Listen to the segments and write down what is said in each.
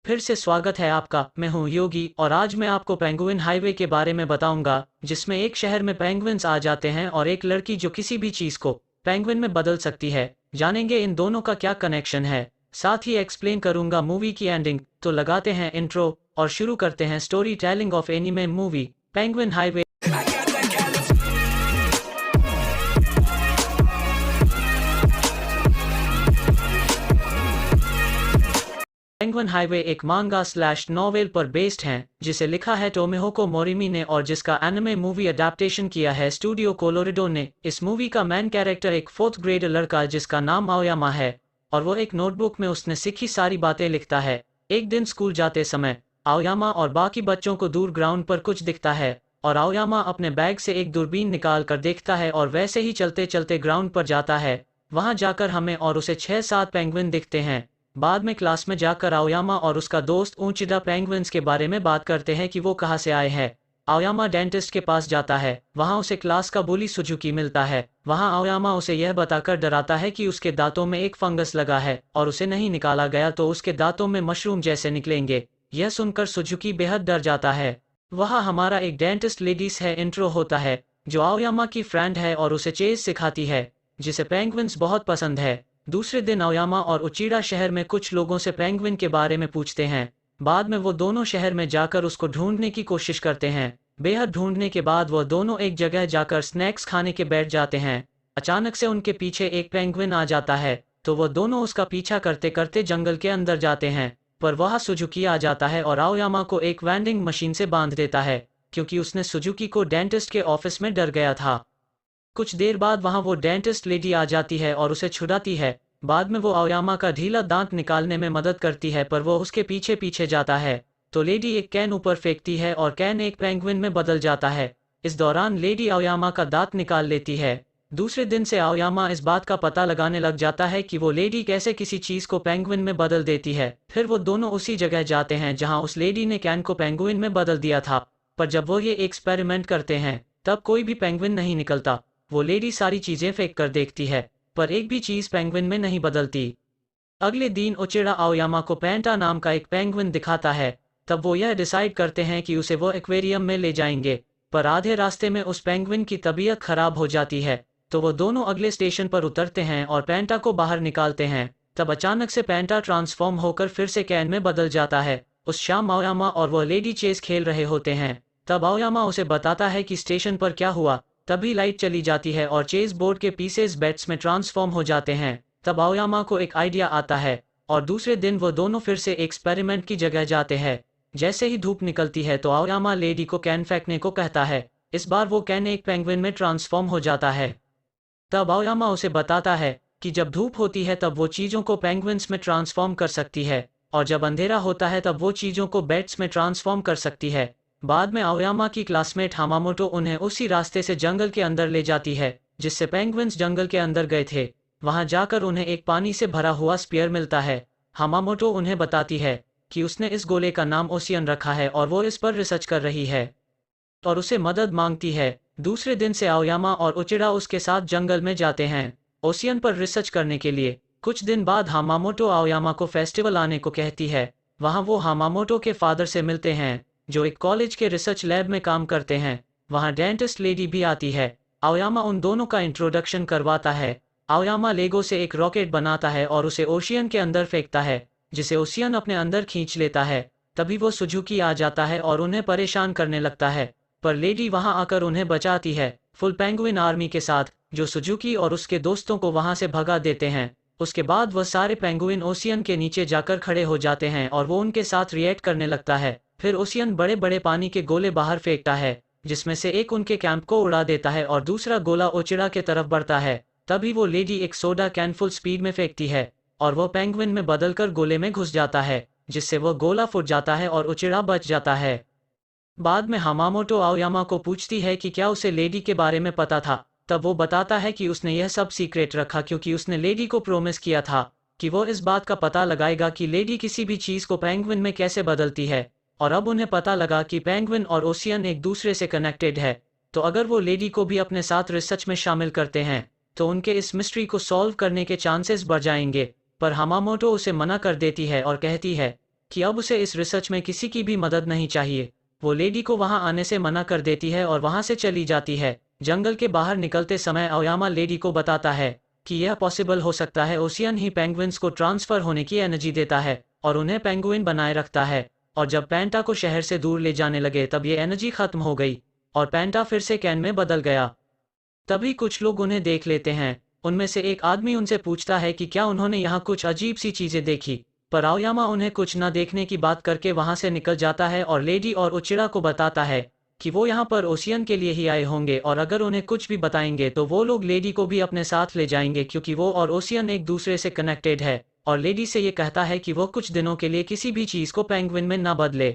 फिर से स्वागत है आपका। मैं हूं योगी और आज मैं आपको पेंगुइन हाईवे के बारे में बताऊंगा, जिसमें एक शहर में पेंगुइन्स आ जाते हैं और एक लड़की जो किसी भी चीज को पेंगुइन में बदल सकती है। जानेंगे इन दोनों का क्या कनेक्शन है, साथ ही एक्सप्लेन करूंगा मूवी की एंडिंग। तो लगाते हैं इंट्रो और शुरू करते हैं story telling of anime movie penguin highway. Penguin highway एक मांगा स्लैश नॉवेल पर बेस्ड है, जिसे लिखा है टोमिहोको मोरिमी ने और जिसका एनिमे मूवी अडेप्टेशन किया है स्टूडियो कोलोरिडो ने। इस मूवी का मेन कैरेक्टर एक 4th ग्रेड लड़का जिसका नाम आओयामा है और वो एक नोटबुक में उसने सीखी सारी बातें लिखता है। एक दिन स्कूल जाते समय आओयामा और बाकी बच्चों को दूर ग्राउंड पर कुछ दिखता है और आओयामा अपने बैग से एक दूरबीन निकाल कर देखता है और वैसे ही चलते चलते ग्राउंड पर जाता है। वहां जाकर हमें और उसे 6-7 पेंगुइन दिखते हैं। बाद में क्लास में जाकर आओयामा और उसका दोस्त ऊंचिदा पेंगुइन्स के बारे में बात करते हैं कि वो कहाँ से आए हैं। आओयामा डेंटिस्ट के पास जाता है, वहां उसे क्लास का बुली सुजुकी मिलता है। वहां आओयामा उसे यह बताकर डराता है कि उसके दांतों में एक फंगस लगा है और उसे नहीं निकाला गया तो उसके दांतों में मशरूम जैसे निकलेंगे। यह सुनकर सुजुकी बेहद डर जाता है। वहां हमारा एक डेंटिस्ट लेडीज है इंट्रो होता है, जो आओयामा की फ्रेंड है और उसे चेज सिखाती है, जिसे पेंगुइन्स बहुत पसंद है। दूसरे दिन आओयामा और उचीड़ा शहर में कुछ लोगों से पेंगुइन के बारे में पूछते हैं। बाद में वो दोनों शहर में जाकर उसको ढूंढने की कोशिश करते हैं। बेहद ढूंढने के बाद वो दोनों एक जगह जाकर स्नैक्स खाने के बैठ जाते हैं। अचानक से उनके पीछे एक पेंगुइन आ जाता है, तो वो दोनों उसका पीछा करते करते जंगल के अंदर जाते हैं। पर वहां सुजुकी आ जाता है और आओयामा को एक वेंडिंग मशीन से बांध देता है, क्योंकि उसने सुजुकी को डेंटिस्ट के ऑफिस में डर गया था। कुछ देर बाद वहां वो डेंटिस्ट लेडी आ जाती है और उसे छुड़ाती है। बाद में वो आओयामा का ढीला दांत निकालने में मदद करती है, पर वो उसके पीछे पीछे जाता है तो लेडी एक कैन ऊपर फेंकती है और कैन एक पेंगुइन में बदल जाता है। इस दौरान लेडी आओयामा का दांत निकाल लेती है। दूसरे दिन से आओयामा इस बात का पता लगाने लग जाता है कि वो लेडी कैसे किसी चीज को पेंगुइन में बदल देती है। फिर वो दोनों उसी जगह जाते हैं जहां उस लेडी ने कैन को पेंगुइन में बदल दिया था। पर जब वो ये एक्सपेरिमेंट करते हैं तब कोई भी पेंगुइन नहीं निकलता। वो लेडी सारी चीजें फेंक कर देखती है, पर एक भी चीज पेंगुइन में नहीं बदलती। अगले दिन उचिड़ा आओयामा को पेंटा नाम का एक पेंगुइन दिखाता है। तब वो यह डिसाइड करते हैं कि उसे वो एक्वेरियम में ले जाएंगे, पर आधे रास्ते में उस पेंगुइन की तबीयत खराब हो जाती है। तो वो दोनों अगले स्टेशन पर उतरते हैं और पेंटा को बाहर निकालते हैं। तब अचानक से पेंटा ट्रांसफॉर्म होकर फिर से कैन में बदल जाता है। उस शाम आओयामा और वो लेडी चेस खेल रहे होते हैं। तब आओयामा उसे बताता है कि स्टेशन पर क्या हुआ। तभी लाइट चली जाती है और चेस बोर्ड के पीसेस बैट्स में ट्रांसफॉर्म हो जाते हैं। तब आओयामा को एक आइडिया आता है और दूसरे दिन वो दोनों फिर से एक्सपेरिमेंट की जगह जाते हैं। जैसे ही धूप निकलती है तो आओयामा लेडी को कैन फेंकने को कहता है। इस बार वो कैन एक पेंगुइन में ट्रांसफॉर्म हो जाता है। तब आओयामा उसे बताता है कि जब धूप होती है तब वो चीज़ों को पेंगुइन्स में ट्रांसफॉर्म कर सकती है, और जब अंधेरा होता है तब वो चीज़ों को बैट्स में ट्रांसफॉर्म कर सकती है। बाद में आओयामा की क्लासमेट हामामोटो उन्हें उसी रास्ते से जंगल के अंदर ले जाती है जिससे पेंगुइन्स जंगल के अंदर गए थे। वहां जाकर उन्हें एक पानी से भरा हुआ स्पीयर मिलता है। हामामोटो उन्हें बताती है कि उसने इस गोले का नाम ओसियन रखा है और वो इस पर रिसर्च कर रही है और उसे मदद मांगती है। दूसरे दिन से आओयामा और उचिड़ा उसके साथ जंगल में जाते हैं ओसियन पर रिसर्च करने के लिए। कुछ दिन बाद हामामोटो आओयामा को फेस्टिवल आने को कहती है। वहां वो हामामोटो के फादर से मिलते हैं, जो एक कॉलेज के रिसर्च लैब में काम करते हैं। वहां डेंटिस्ट लेडी भी आती है। आओयामा उन दोनों का इंट्रोडक्शन करवाता है। आओयामा लेगो से एक रॉकेट बनाता है और उसे ओशियन के अंदर फेंकता है, जिसे ओशियन अपने अंदर खींच लेता है। तभी वो सुजुकी आ जाता है और उन्हें परेशान करने लगता है, पर लेडी वहां आकर उन्हें बचाती है फुल पेंगुइन आर्मी के साथ, जो सुजुकी और उसके दोस्तों को वहां से भगा देते हैं। उसके बाद वह सारे पेंगुइन ओशियन के नीचे जाकर खड़े हो जाते हैं और वो उनके साथ रिएक्ट करने लगता है। फिर ओशियन बड़े बड़े पानी के गोले बाहर फेंकता है, जिसमें से एक उनके कैंप को उड़ा देता है और दूसरा गोला ओचिड़ा के तरफ बढ़ता है। तभी वो लेडी एक सोडा कैन फुल स्पीड में फेंकती है और वो पेंगुइन में बदलकर गोले में घुस जाता है, जिससे वो गोला फूट जाता है और ओचिड़ा बच जाता है। बाद में हामामोटो आओयामा को पूछती है कि क्या उसे लेडी के बारे में पता था। तब वो बताता है कि उसने यह सब सीक्रेट रखा क्योंकि उसने लेडी को प्रोमिस किया था कि वो इस बात का पता लगाएगा कि लेडी किसी भी चीज को पेंगुइन में कैसे बदलती है। और अब उन्हें पता लगा कि पेंगुइन और ओशियन एक दूसरे से कनेक्टेड है, तो अगर वो लेडी को भी अपने साथ रिसर्च में शामिल करते हैं तो उनके इस मिस्ट्री को सॉल्व करने के चांसेस बढ़ जाएंगे। पर हामामोटो उसे मना कर देती है और कहती है कि अब उसे इस रिसर्च में किसी की भी मदद नहीं चाहिए। वो लेडी को वहां आने से मना कर देती है और वहां से चली जाती है। जंगल के बाहर निकलते समय आओयामा लेडी को बताता है कि यह पॉसिबल हो सकता है ओशियन ही पेंगुइन्स को ट्रांसफर होने की एनर्जी देता है और उन्हें पेंगुइन बनाए रखता है। और जब पैंटा को शहर से दूर ले जाने लगे तब ये एनर्जी खत्म हो गई और पैंटा फिर से कैन में बदल गया। तभी कुछ लोग उन्हें देख लेते हैं। उनमें से एक आदमी उनसे पूछता है कि क्या उन्होंने यहाँ कुछ अजीब सी चीजें देखी, पर आओयामा उन्हें कुछ न देखने की बात करके वहां से निकल जाता है और लेडी और उचिरा को बताता है कि वो यहाँ पर ओशियन के लिए ही आए होंगे और अगर उन्हें कुछ भी बताएंगे तो वो लोग लेडी को भी अपने साथ ले जाएंगे क्योंकि वो और ओशियन एक दूसरे से कनेक्टेड है। और लेडी से ये कहता है कि वो कुछ दिनों के लिए किसी भी चीज को पेंगुइन में न बदले।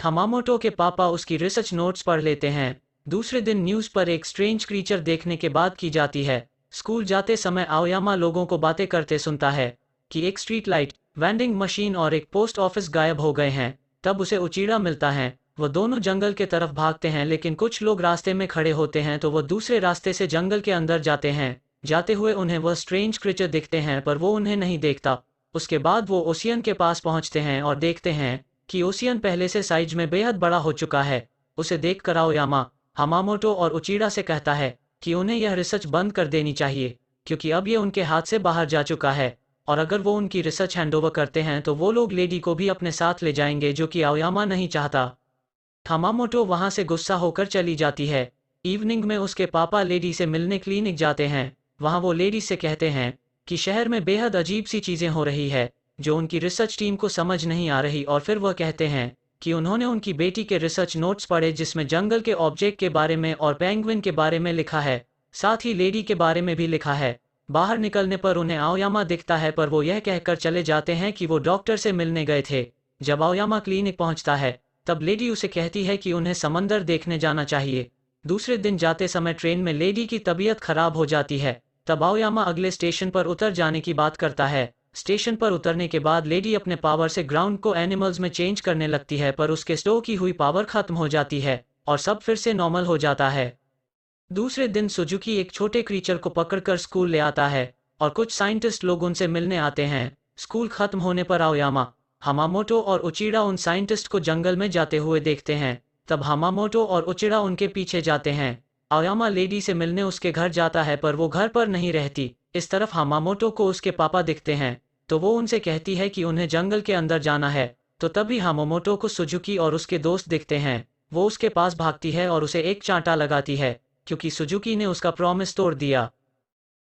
हमामोटो के पापा उसकी रिसर्च नोट्स पढ़ लेते हैं। दूसरे दिन न्यूज पर एक स्ट्रेंज क्रीचर देखने के बाद की जाती है। स्कूल जाते समय आओयामा लोगों को बातें करते सुनता है कि एक स्ट्रीट लाइट, वेंडिंग मशीन और एक पोस्ट ऑफिस गायब हो गए हैं। तब उसे उचीड़ा मिलता है। वो दोनों जंगल के तरफ भागते हैं लेकिन कुछ लोग रास्ते में खड़े होते हैं तो वो दूसरे रास्ते से जंगल के अंदर जाते हैं। जाते हुए उन्हें वह स्ट्रेंज क्रीचर दिखते हैं पर वो उन्हें नहीं देखता। उसके बाद वो ओशियन के पास पहुंचते हैं और देखते हैं कि ओशियन पहले से साइज में बेहद बड़ा हो चुका है। उसे देखकर आओयामा हमामोटो और उचीड़ा से कहता है कि उन्हें यह रिसर्च बंद कर देनी चाहिए क्योंकि अब ये उनके हाथ से बाहर जा चुका है और अगर वो उनकी रिसर्च हैंडओवर करते हैं तो वो लोग लेडी को भी अपने साथ ले जाएंगे जो कि आओयामा नहीं चाहता। हमामोटो वहां से गुस्सा होकर चली जाती है। इवनिंग में उसके पापा लेडी से मिलने क्लिनिक जाते हैं। वहां वो लेडी से कहते हैं कि शहर में बेहद अजीब सी चीजें हो रही है जो उनकी रिसर्च टीम को समझ नहीं आ रही और फिर वह कहते हैं कि उन्होंने उनकी बेटी के रिसर्च नोट्स पढ़े जिसमें जंगल के ऑब्जेक्ट के बारे में और पेंगुइन के बारे में लिखा है, साथ ही लेडी के बारे में भी लिखा है। बाहर निकलने पर उन्हें आओयामा दिखता है पर वो यह कहकर चले जाते हैं कि वो डॉक्टर से मिलने गए थे। जब आओयामा क्लिनिक पहुंचता है तब लेडी उसे कहती है कि उन्हें समंदर देखने जाना चाहिए। दूसरे दिन जाते समय ट्रेन में लेडी की तबीयत खराब हो जाती है। तब आओयामा अगले स्टेशन पर उतर जाने की बात करता है। स्टेशन पर उतरने के बाद लेडी अपने पावर से ग्राउंड को एनिमल्स में चेंज करने लगती है पर उसके स्टोर की हुई पावर खत्म हो जाती है और सब फिर से नॉर्मल हो जाता है। दूसरे दिन सुजुकी एक छोटे क्रीचर को पकड़कर स्कूल ले आता है और कुछ साइंटिस्ट लोग उनसे मिलने आते हैं। स्कूल खत्म होने पर आओयामा हमामोटो और उचीड़ा उन साइंटिस्ट को जंगल में जाते हुए देखते हैं। तब हमामोटो और उचीड़ा उनके पीछे जाते हैं। आओयामा लेडी से मिलने उसके घर जाता है पर वो घर पर नहीं रहती। इस तरफ हमामोटो को उसके पापा दिखते हैं तो वो उनसे कहती है कि उन्हें जंगल के अंदर जाना है। तो तभी हमामोटो को सुजुकी और उसके दोस्त दिखते हैं। वो उसके पास भागती है और उसे एक चांटा लगाती है क्योंकि सुजुकी ने उसका प्रॉमिस तोड़ दिया।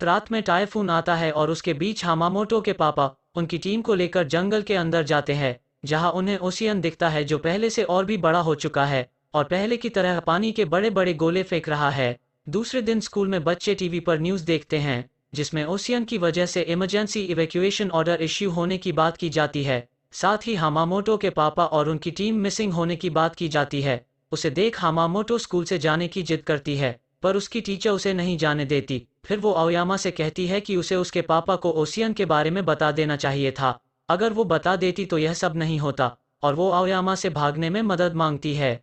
रात में टाइफून आता है और उसके बीच हमामोटो के पापा उनकी टीम को लेकर जंगल के अंदर जाते हैं जहां उन्हें ओशियन दिखता है जो पहले से और भी बड़ा हो चुका है और पहले की तरह पानी के बड़े बड़े गोले फेंक रहा है। दूसरे दिन स्कूल में बच्चे टीवी पर न्यूज़ देखते हैं जिसमें ओशियन की वजह से इमरजेंसी इवैक्यूएशन ऑर्डर इश्यू होने की बात की जाती है। साथ ही हमामोटो के पापा और उनकी टीम मिसिंग होने की बात की जाती है। उसे देख हमामोटो स्कूल से जाने की जिद करती है पर उसकी टीचर उसे नहीं जाने देती। फिर वो आओयामा से कहती है कि उसे उसके पापा को ओशियन के बारे में बता देना चाहिए था। अगर वो बता देती तो यह सब नहीं होता और वो आओयामा से भागने में मदद मांगती है।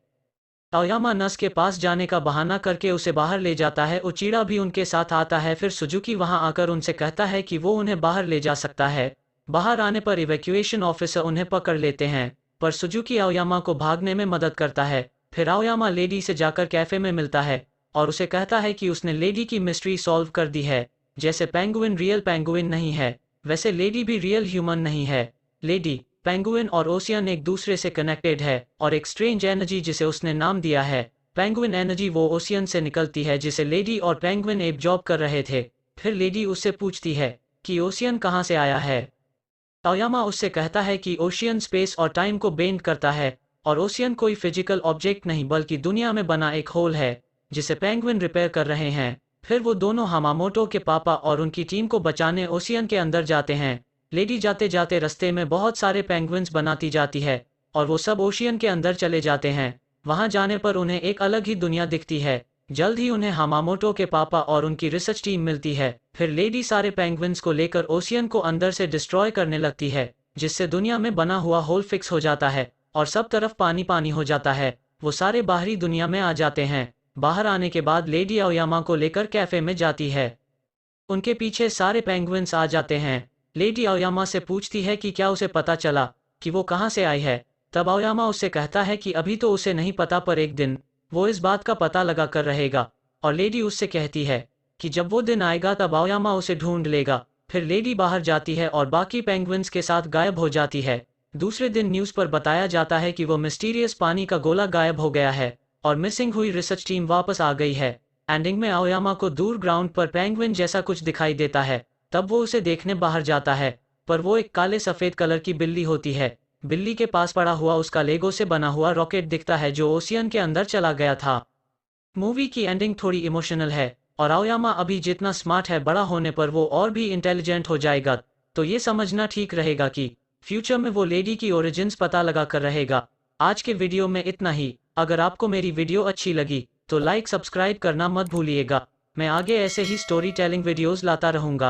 आओयामा नस के पास जाने का बहाना करके उसे बाहर ले जाता है। उचीड़ा भी उनके साथ आता है। फिर सुजुकी वहां आकर उनसे कहता है कि वो उन्हें बाहर ले जा सकता है। बाहर आने पर इवैक्यूएशन ऑफिसर उन्हें पकड़ लेते हैं पर सुजुकी आओयामा को भागने में मदद करता है। फिर आओयामा लेडी से जाकर कैफे में मिलता है और उसे कहता है कि उसने लेडी की मिस्ट्री सॉल्व कर दी है। जैसे पेंगुइन रियल पेंगुइन नहीं है वैसे लेडी भी रियल ह्यूमन नहीं है। लेडी, पेंगुइन और ओशियन एक दूसरे से कनेक्टेड है और एक स्ट्रेंज एनर्जी जिसे उसने नाम दिया है पेंगुइन एनर्जी वो ओशियन से निकलती है जिसे लेडी और पेंगुइन एक जॉब कर रहे थे। फिर लेडी उससे पूछती है कि ओशियन कहाँ से आया है। आओयामा उससे कहता है कि ओशियन स्पेस और टाइम को बेंड करता है और ओशियन कोई फिजिकल ऑब्जेक्ट नहीं बल्कि दुनिया में बना एक होल है जिसे पेंगुइन रिपेयर कर रहे हैं। फिर वो दोनों हमामोटो के पापा और उनकी टीम को बचाने ओशियन के अंदर जाते हैं। लेडी जाते जाते रास्ते में बहुत सारे पेंगुइन्स बनाती जाती है और वो सब ओशियन के अंदर चले जाते हैं। वहां जाने पर उन्हें एक अलग ही दुनिया दिखती है। जल्द ही उन्हें हमामोटो के पापा और उनकी रिसर्च टीम मिलती है। फिर लेडी सारे पेंगुइन्स को लेकर ओशियन को अंदर से डिस्ट्रॉय करने लगती है जिससे दुनिया में बना हुआ होल फिक्स हो जाता है और सब तरफ पानी पानी हो जाता है। वो सारे बाहरी दुनिया में आ जाते हैं। बाहर आने के बाद लेडी आओयामा को लेकर कैफे में जाती है। उनके पीछे सारे पेंगुइन्स आ जाते हैं। लेडी आओयामा से पूछती है कि क्या उसे पता चला कि वो कहाँ से आई है। तब आओयामा उससे कहता है कि अभी तो उसे नहीं पता, पर एक दिन वो इस बात का पता लगा कर रहेगा। और लेडी उससे कहती है कि जब वो दिन आएगा तब आओयामा उसे ढूंढ लेगा। फिर लेडी बाहर जाती है और बाकी पेंगुइन्स के साथ गायब हो जाती है। दूसरे दिन न्यूज़ पर बताया जाता है कि वो मिस्टीरियस पानी का गोला गायब हो गया है और मिसिंग हुई रिसर्च टीम वापस आ गई है। एंडिंग में आओयामा को दूर ग्राउंड पर पेंगुइन जैसा कुछ दिखाई देता है। तब वो उसे देखने बाहर जाता है, पर वो एक काले सफ़ेद कलर की बिल्ली होती है। बिल्ली के पास पड़ा हुआ उसका लेगो से बना हुआ रॉकेट दिखता है जो ओशियन के अंदर चला गया था। मूवी की एंडिंग थोड़ी इमोशनल है और आओयामा अभी जितना स्मार्ट है, बड़ा होने पर वो और भी इंटेलिजेंट हो जाएगा। तो ये समझना ठीक रहेगा कि फ्यूचर में वो लेडी की ओरिजिन्स पता लगा कर रहेगा। आज के वीडियो में इतना ही। अगर आपको मेरी वीडियो अच्छी लगी तो लाइक सब्सक्राइब करना मत भूलिएगा। मैं आगे ऐसे ही स्टोरी टेलिंग वीडियोज़ लाता रहूँगा।